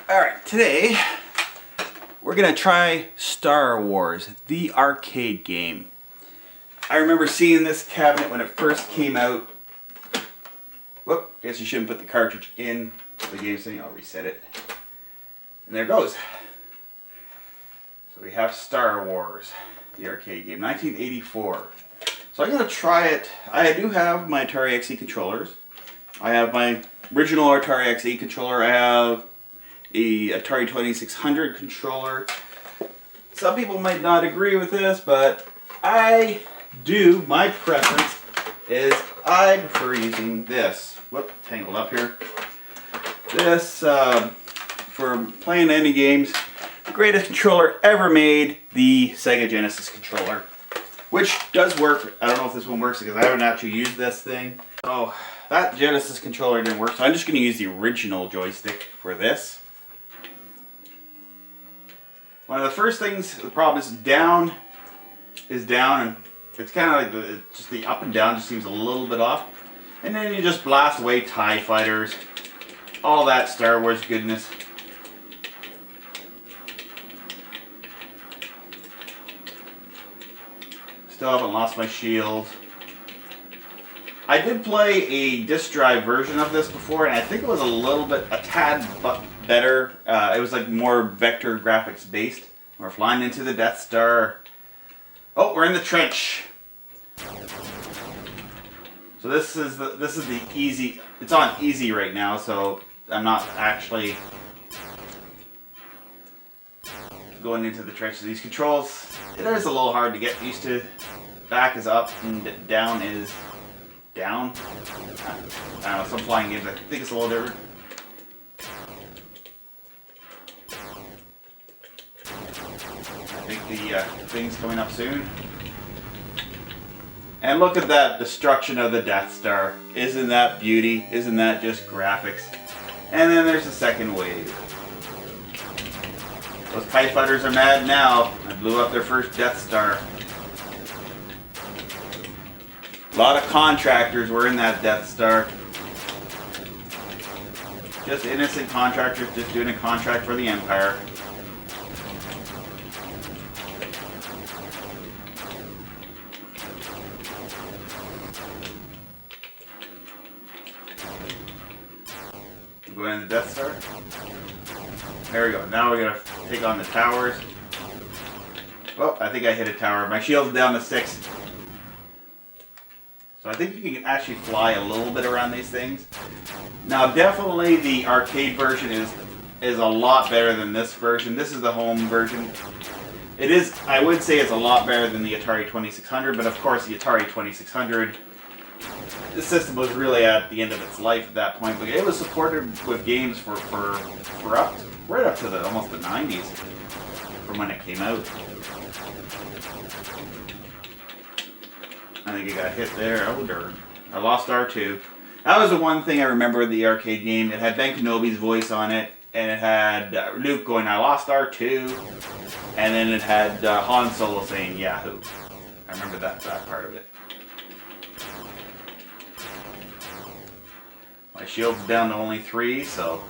Alright, today we're going to try Star Wars, the arcade game. I remember seeing this cabinet when it first came out. Whoop, I guess you shouldn't put the cartridge in the game thing. I'll reset it. And there it goes. So we have Star Wars, the arcade game, 1984. So I'm going to try it. I do have my Atari XE controllers. I have my original Atari XE controller. I have a Atari 2600 controller. Some people might not agree with this, but I do. My preference is I prefer using this. Whoop, tangled up here. This, for playing any games, the greatest controller ever made, the Sega Genesis controller. Which does work. I don't know if this one works because I haven't actually used this thing. Oh, that Genesis controller didn't work, so I'm just going to use the original joystick for this. One of the first things, the problem is down, and it's kind of like just the up and down just seems a little bit off. And then you just blast away TIE fighters, all that Star Wars goodness. Still haven't lost my shield. I did play a disc drive version of this before, and I think it was a tad better. It was like more vector graphics based. We're flying into the Death Star. Oh, we're in the trench. So this is the easy. It's on easy right now, so I'm not actually going into the trench. These controls, it is a little hard to get used to. Back is up and down is down. I don't know, some flying games, I think it's a little different. I think the thing's coming up soon. And look at that destruction of the Death Star. Isn't that beauty? Isn't that just graphics? And then there's the second wave. Those TIE fighters are mad now. I blew up their first Death Star. A lot of contractors were in that Death Star. Just innocent contractors just doing a contract for the Empire. Going in the Death Star. There we go. Now we're gonna take on the towers. Oh, I think I hit a tower. My shield's down to 6. So I think you can actually fly a little bit around these things. Now definitely the arcade version is a lot better than this version. This is the home version. It is, I would say it's a lot better than the Atari 2600, but of course the Atari 2600, the system was really at the end of its life at that point. But it was supported with games for right up to almost the 90s from when it came out. I think it got hit there. Oh, darn. I lost R2. That was the one thing I remember of the arcade game. It had Ben Kenobi's voice on it, and it had Luke going, I lost R2, and then it had Han Solo saying, Yahoo. I remember that part of it. My shield's down to only 3, so...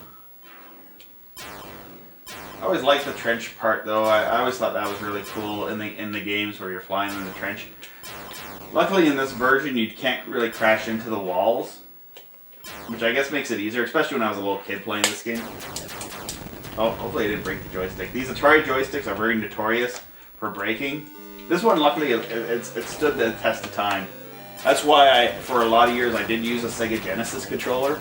I always liked the trench part, though. I always thought that was really cool in the games where you're flying in the trench. Luckily in this version you can't really crash into the walls, which I guess makes it easier, especially when I was a little kid playing this game. Oh, hopefully I didn't break the joystick. These Atari joysticks are very notorious for breaking. This one, luckily, it stood the test of time. That's why for a lot of years I did use a Sega Genesis controller.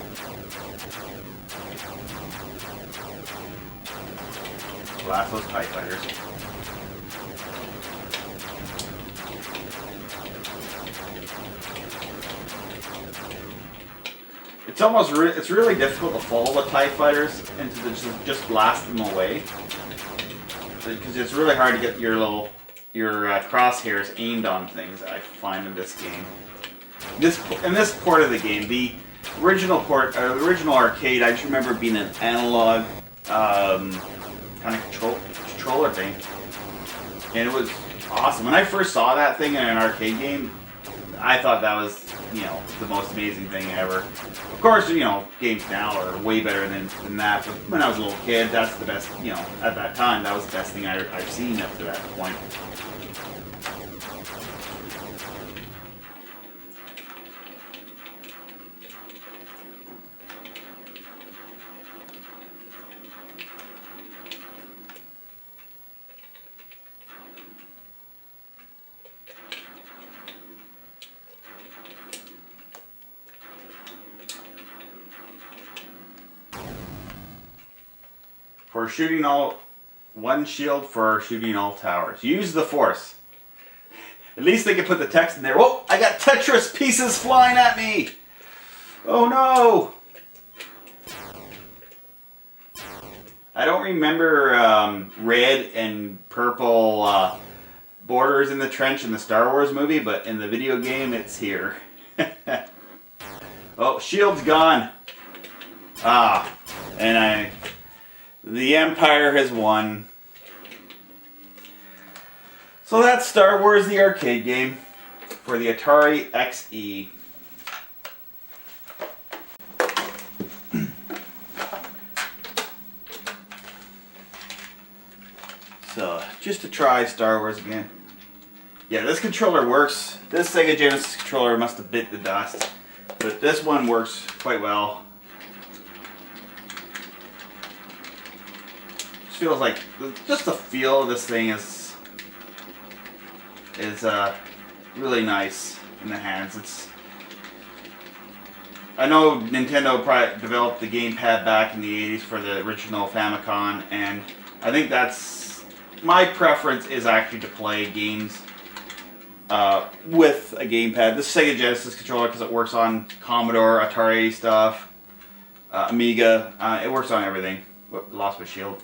Blast those TIE fighters. It's really difficult to follow the TIE fighters and to just blast them away, because it's really hard to get your crosshairs aimed on things. I find in this game, this port of the game, the original arcade, I just remember being an analog kind of controller thing, and it was awesome. When I first saw that thing in an arcade game, I thought that was you know, the most amazing thing ever. Of course, you know, games now are way better than that, but when I was a little kid, that's the best, you know, at that time, that was the best thing I've seen up to that point. For shooting one shield for shooting all towers. Use the force. At least they can put the text in there. Whoa, I got Tetris pieces flying at me. Oh no. I don't remember red and purple borders in the trench in the Star Wars movie, but in the video game it's here. Oh, shield's gone. And the Empire has won. So that's Star Wars the arcade game for the Atari XE. So, just to try Star Wars again. Yeah, this controller works. This Sega Genesis controller must have bit the dust. But this one works quite well. Feels like just the feel of this thing is really nice in the hands. I know Nintendo probably developed the gamepad back in the 80s for the original Famicom, and I think that's my preference is actually to play games with a gamepad. This Sega Genesis controller, because it works on Commodore, Atari stuff, Amiga, it works on everything. Whoop, lost my shield.